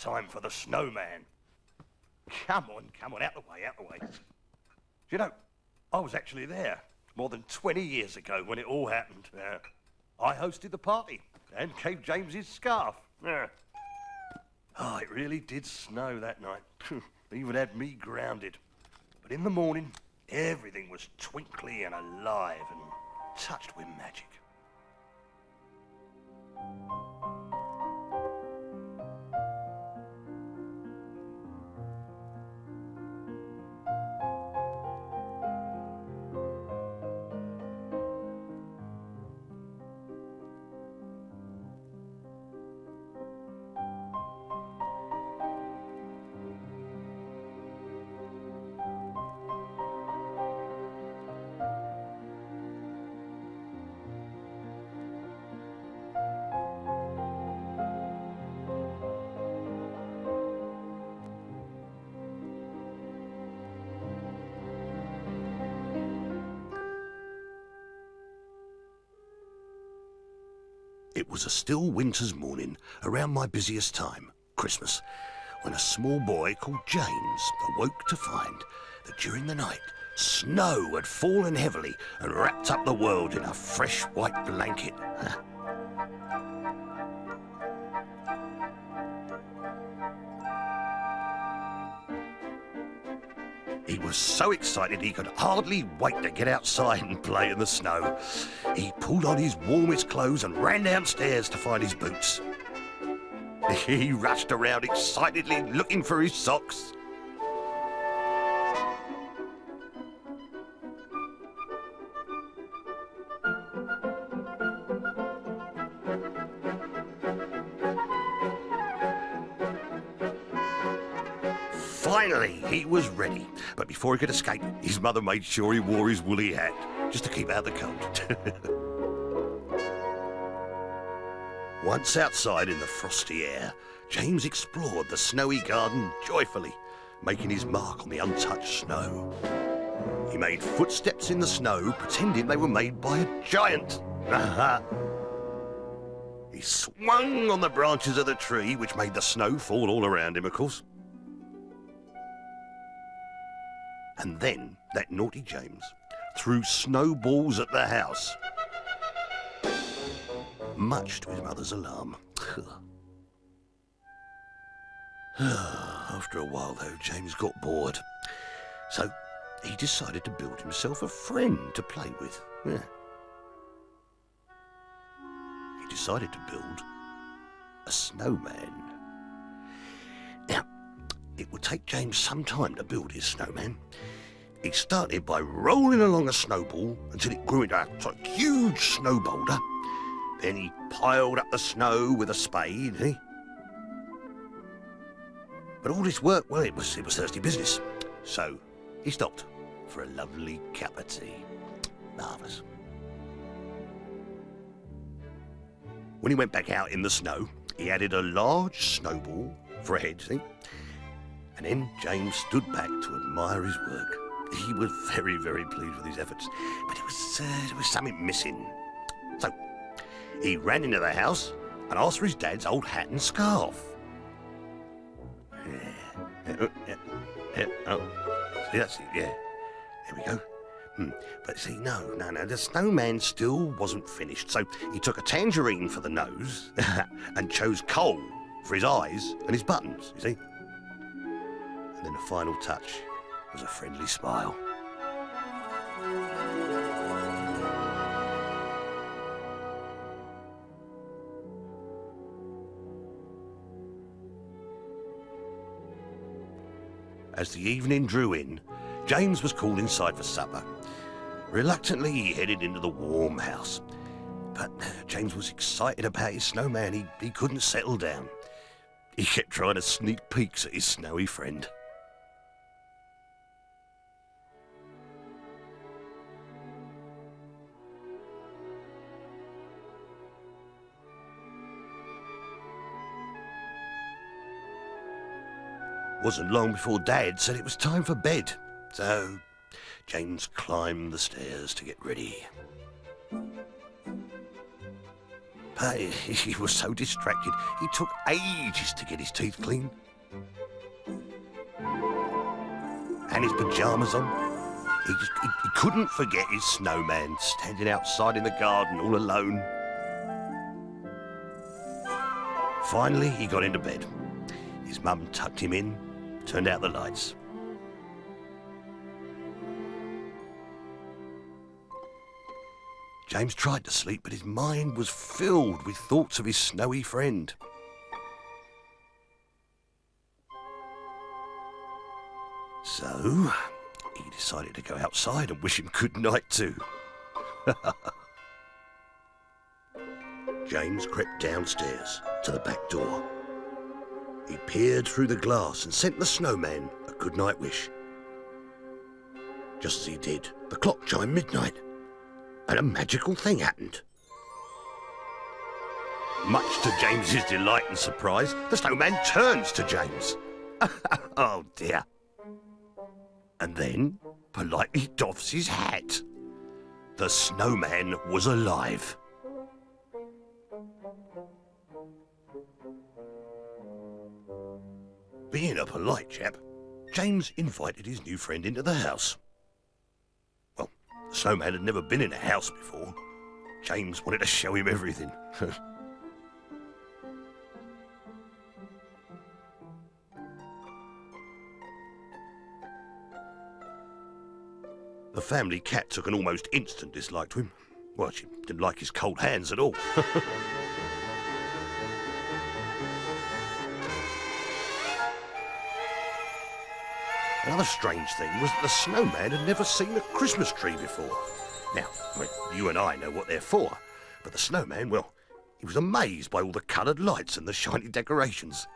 time for the Snowman. Come on, out the way. You know, I was actually there more than 20 years ago when it all happened. I hosted the party and gave James his scarf. Oh, it really did snow that night. Even had me grounded. But in the morning, everything was twinkly and alive and touched with magic. It was a still winter's morning, around my busiest time, Christmas, when a small boy called James awoke to find that during the night, snow had fallen heavily and wrapped up the world in a fresh white blanket. He was so excited he could hardly wait to get outside and play in the snow. He pulled on his warmest clothes and ran downstairs to find his boots. He rushed around excitedly looking for his socks. Finally, he was ready. But before he could escape, his mother made sure he wore his woolly hat, just to keep out the cold. Once outside in the frosty air, James explored the snowy garden joyfully, making his mark on the untouched snow. He made footsteps in the snow, pretending they were made by a giant. He swung on the branches of the tree, which made the snow fall all around him, of course. And then that naughty James threw snowballs at the house, much to his mother's alarm. After a while, though, James got bored, so he decided to build himself a friend to play with. He decided to build a snowman. Now, it would take James some time to build his snowman. He started by rolling along a snowball until it grew into a huge snow boulder. Then he piled up the snow with a spade, But all this work, well, it was thirsty business. So he stopped for a lovely cup of tea. Marvellous. When he went back out in the snow, he added a large snowball for a head, And then James stood back to admire his work. He was very, very pleased with his efforts, but there was something missing. So he ran into the house and asked for his dad's old hat and scarf. That's it, yeah. There we go. But see, no, the snowman still wasn't finished, so he took a tangerine for the nose and chose coal for his eyes and his buttons, you see. And then the final touch was a friendly smile. As the evening drew in, James was called inside for supper. Reluctantly, he headed into the warm house. But James was excited about his snowman. He couldn't settle down. He kept trying to sneak peeks at his snowy friend. Wasn't long before Dad said it was time for bed, so James climbed the stairs to get ready. But he was so distracted, he took ages to get his teeth clean. And his pyjamas on. He couldn't forget his snowman standing outside in the garden all alone. Finally, he got into bed. His mum tucked him in, turned out the lights. James tried to sleep, but his mind was filled with thoughts of his snowy friend. So, he decided to go outside and wish him good night too. James crept downstairs to the back door. He peered through the glass and sent the snowman a good night wish. Just as he did, the clock chimed midnight, and a magical thing happened. Much to James's delight and surprise, the snowman turns to James. Oh dear. And then politely doffs his hat. The snowman was alive. Being a polite chap, James invited his new friend into the house. Well, the snowman had never been in a house before. James wanted to show him everything. The family cat took an almost instant dislike to him. Well, she didn't like his cold hands at all. Another strange thing was that the snowman had never seen a Christmas tree before. Now, you and I know what they're for, but the snowman, well, he was amazed by all the coloured lights and the shiny decorations.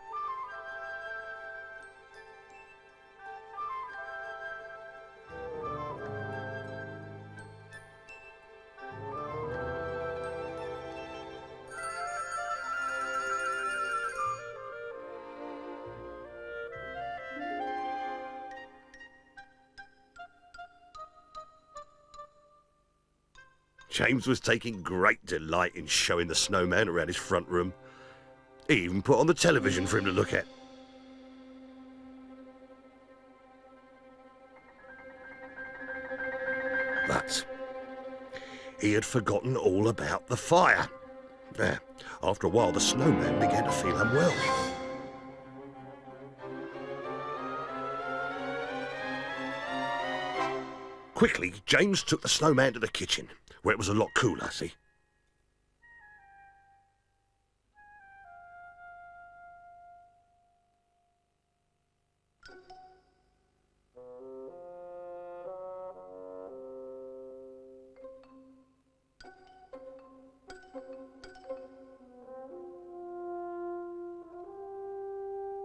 James was taking great delight in showing the snowman around his front room. He even put on the television for him to look at. But he had forgotten all about the fire. After a while, the snowman began to feel unwell. Quickly, James took the snowman to the kitchen, where it was a lot cooler, see?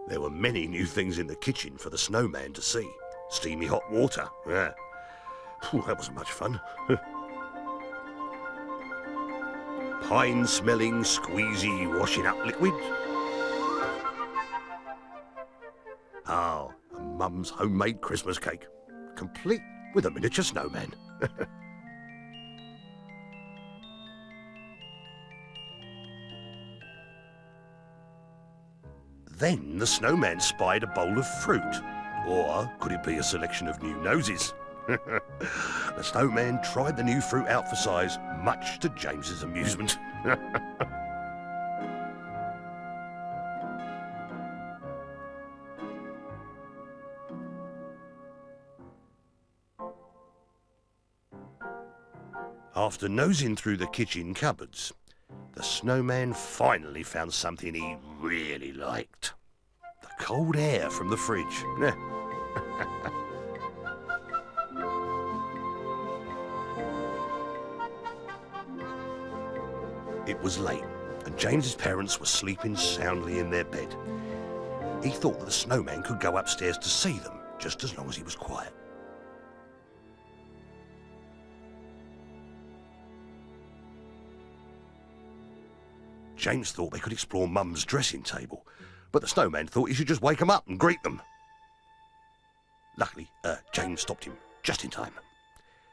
There were many new things in the kitchen for the snowman to see. Steamy hot water, yeah. That wasn't much fun. Pine-smelling, squeezy, washing-up liquid. Oh, a mum's homemade Christmas cake, complete with a miniature snowman. Then the snowman spied a bowl of fruit. Or could it be a selection of new noses? The snowman tried the new fruit out for size, much to James's amusement. After nosing through the kitchen cupboards, the snowman finally found something he really liked. The cold air from the fridge. It was late, and James's parents were sleeping soundly in their bed. He thought that the snowman could go upstairs to see them, just as long as he was quiet. James thought they could explore Mum's dressing table, but the snowman thought he should just wake them up and greet them. Luckily, James stopped him just in time.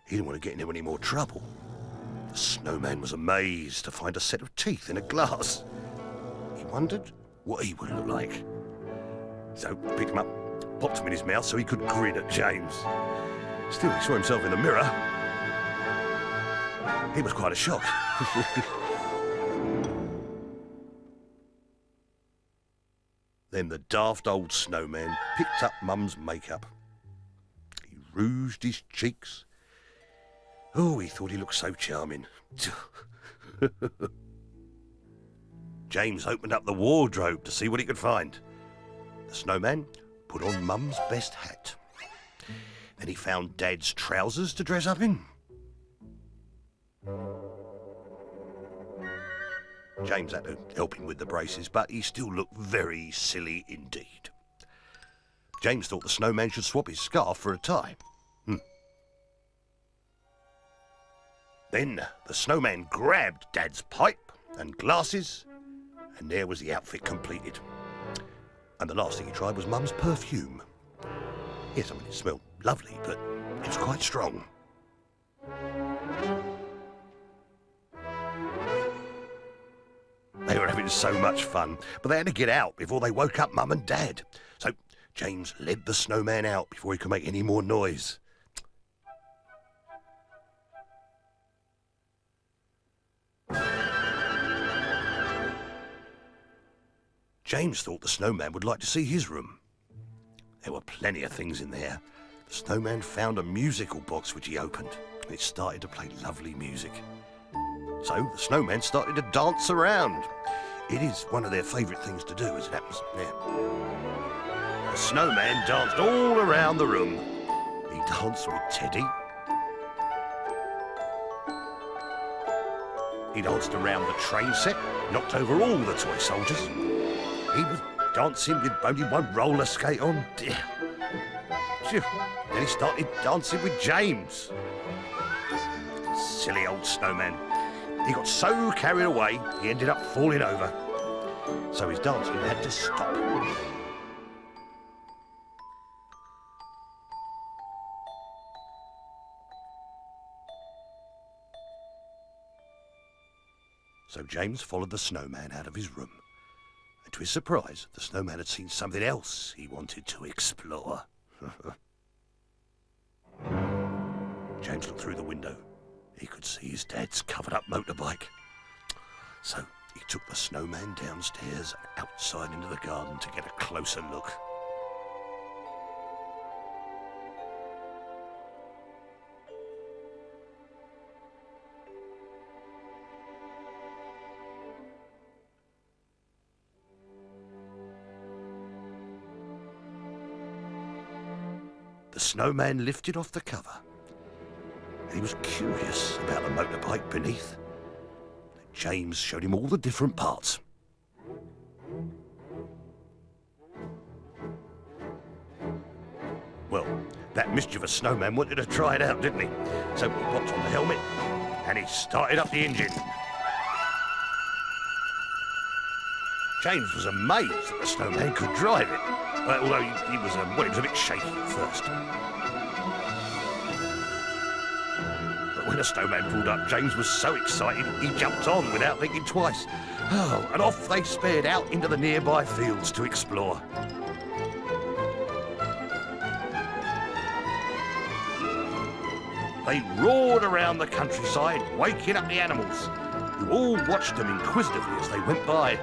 He didn't want to get into any more trouble. The snowman was amazed to find a set of teeth in a glass. He wondered what he would look like. So he picked him up, popped him in his mouth so he could grin at James. Still, he saw himself in the mirror. He was quite a shock. Then the daft old snowman picked up Mum's makeup. He rouged his cheeks. Oh, he thought he looked so charming. James opened up the wardrobe to see what he could find. The snowman put on Mum's best hat. Then he found Dad's trousers to dress up in. James had to help him with the braces, but he still looked very silly indeed. James thought the snowman should swap his scarf for a tie. Then the snowman grabbed Dad's pipe and glasses, and there was the outfit completed. And the last thing he tried was Mum's perfume. Yes, I mean, it smelled lovely, but it was quite strong. They were having so much fun, but they had to get out before they woke up Mum and Dad. So James led the snowman out before he could make any more noise. James thought the snowman would like to see his room. There were plenty of things in there. The snowman found a musical box which he opened, and it started to play lovely music. So the snowman started to dance around. It is one of their favourite things to do, as it happens. Yeah. The snowman danced all around the room. He danced with Teddy. He danced around the train set, knocked over all the toy soldiers. He was dancing with only one roller skate on. Dear. Phew. Then he started dancing with James. Silly old snowman. He got so carried away, he ended up falling over. So his dancing had to stop. So James followed the snowman out of his room. And to his surprise, the snowman had seen something else he wanted to explore. James looked through the window. He could see his dad's covered-up motorbike. So he took the snowman downstairs and outside into the garden to get a closer look. The snowman lifted off the cover. He was curious about the motorbike beneath. James showed him all the different parts. Well, that mischievous snowman wanted to try it out, didn't he? So he popped on the helmet and he started up the engine. James was amazed that the snowman could drive it, although he was a bit shaky at first. But when the snowman pulled up, James was so excited he jumped on without thinking twice. Oh, and off they sped out into the nearby fields to explore. They roared around the countryside, waking up the animals, who all watched them inquisitively as they went by.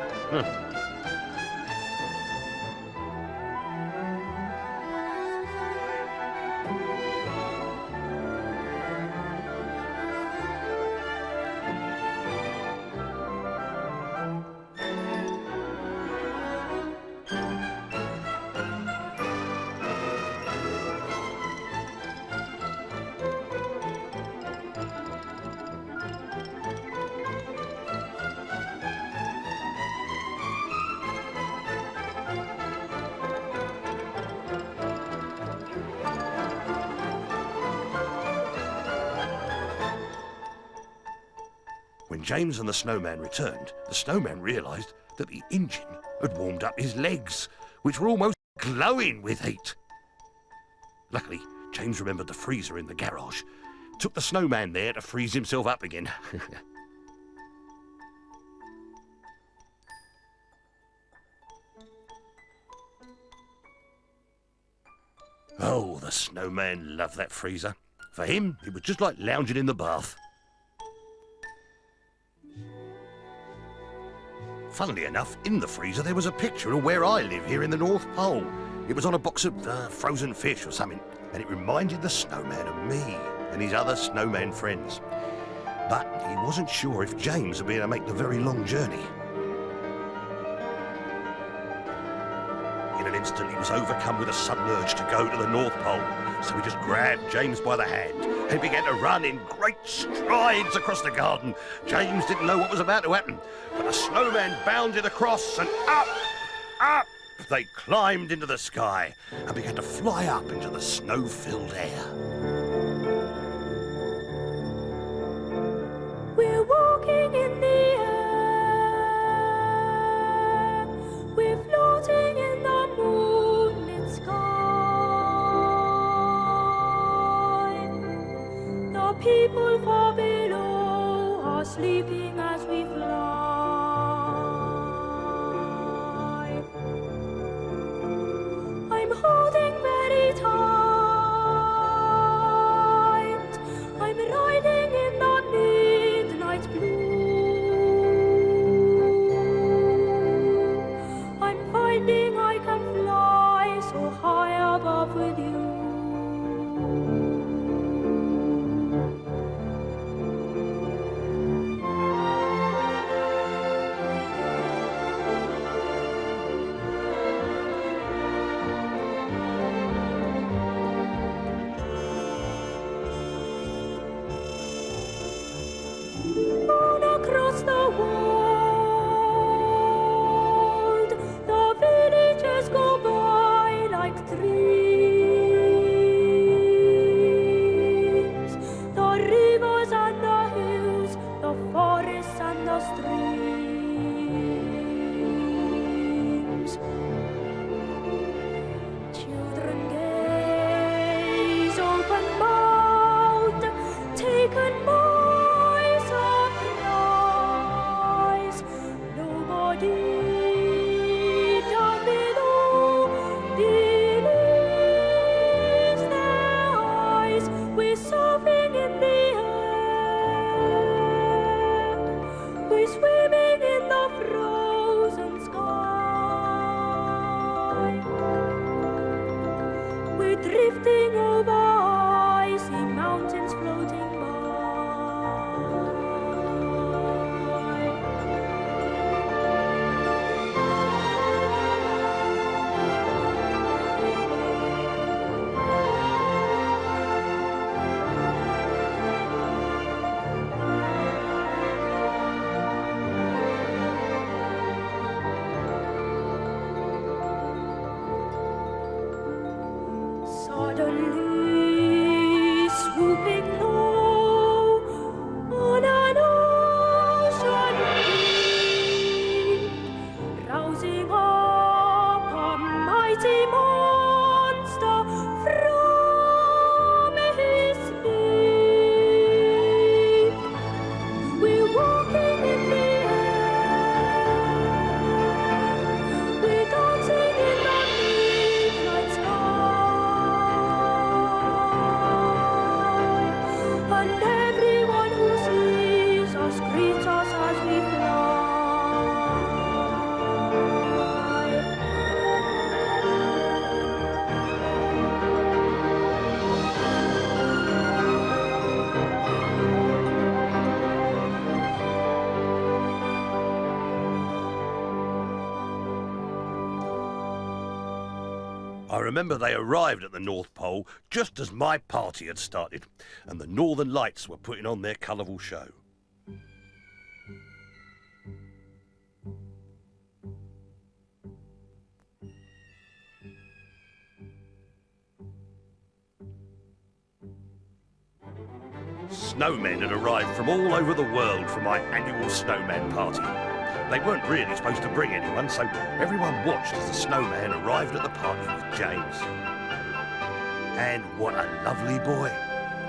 When James and the snowman returned, the snowman realised that the engine had warmed up his legs, which were almost glowing with heat. Luckily, James remembered the freezer in the garage, took the snowman there to freeze himself up again. Oh, the snowman loved that freezer. For him, it was just like lounging in the bath. Funnily enough, in the freezer there was a picture of where I live here in the North Pole. It was on a box of frozen fish or something, and it reminded the snowman of me and his other snowman friends. But he wasn't sure if James would be able to make the very long journey. In an instant, he was overcome with a sudden urge to go to the North Pole. So he just grabbed James by the hand and began to run in great strides across the garden. James didn't know what was about to happen, but the snowman bounded across and up they climbed into the sky and began to fly up into the snow-filled air. We're walking in the air. We're floating in the moonlit sky. The people far below are sleeping as we fly. I'm holding very tight. I'm riding in the midnight blue. I'm finding I can fly so high above with you. On across the world, the villages go by like dreams. The rivers and the hills, the forests and the streams. Children gaze open-mouthed, taken by surprise. Nobody down below believes their eyes. We're surfing in the air. We're swimming in the frozen sky. We're drifting over icy mountains floating by. Suddenly swooping low on an ocean deep, rousing up a mighty monster from his sleep. We're walking in the air. We're dancing in the midnight sky. And everyone who sees us greets us as we fly. I remember they arrived at the North Pole just as my party had started, and the Northern Lights were putting on their colourful show. Snowmen had arrived from all over the world for my annual snowman party. They weren't really supposed to bring anyone, so everyone watched as the snowman arrived at the party with James. And what a lovely boy.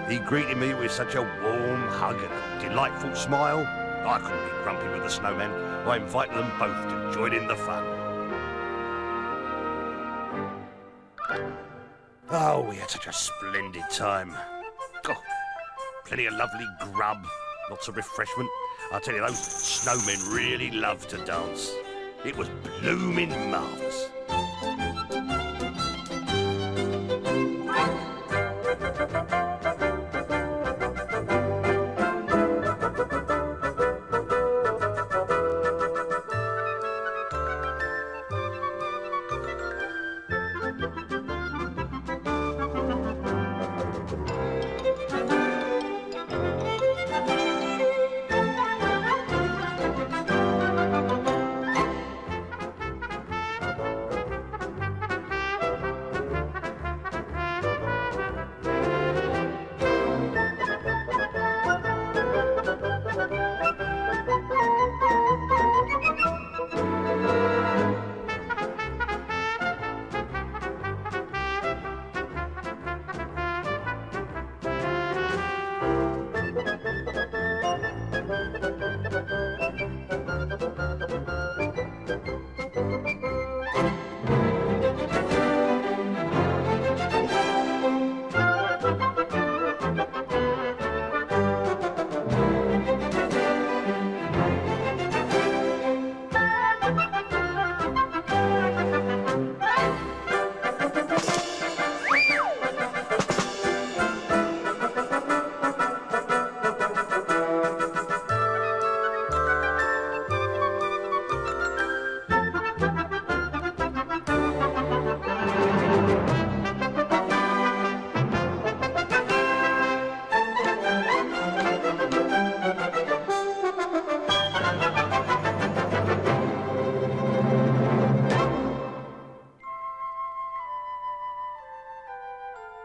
He greeted me with such a warm hug and a delightful smile. I couldn't be grumpy with the Snowman. I invited them both to join in the fun. Oh, we had such a splendid time. Oh, plenty of lovely grub, lots of refreshment. I tell you, those snowmen really love to dance. It was blooming marvellous.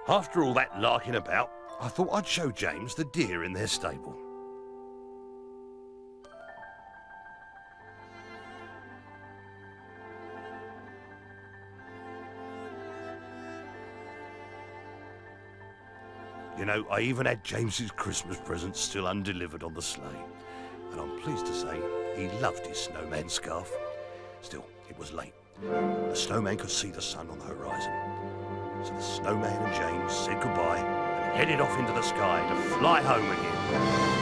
After all that larking about, I thought I'd show James the deer in their stable. You know, I even had James's Christmas presents still undelivered on the sleigh. And I'm pleased to say he loved his snowman scarf. Still, it was late. The snowman could see the sun on the horizon. So the snowman and James said goodbye and headed off into the sky to fly home again.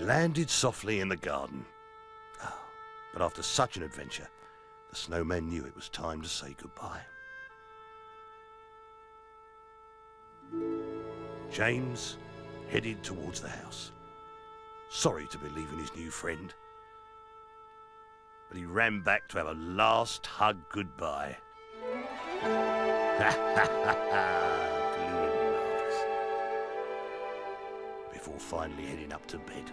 Landed softly in the garden. Oh, but after such an adventure, the snowman knew it was time to say goodbye. James headed towards the house, sorry to be leaving his new friend, but he ran back to have a last hug goodbye. Before finally heading up to bed.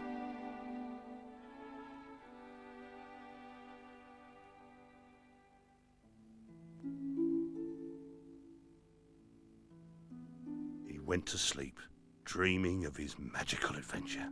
He went to sleep, dreaming of his magical adventure.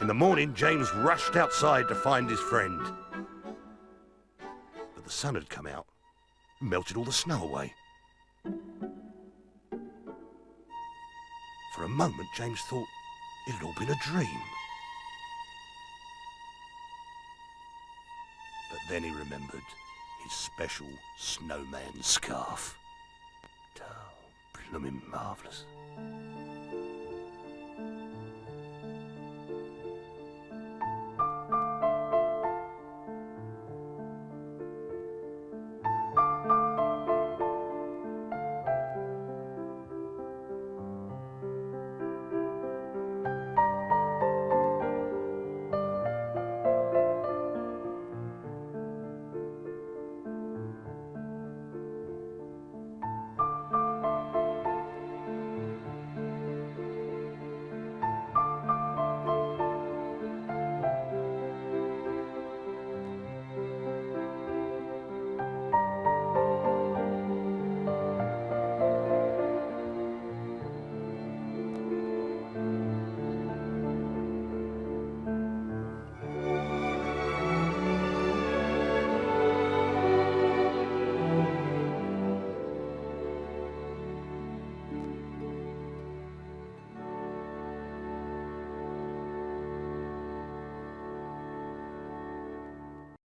In the morning, James rushed outside to find his friend. But the sun had come out and melted all the snow away. For a moment, James thought it had all been a dream. But then he remembered his special snowman scarf. Oh, blooming marvellous.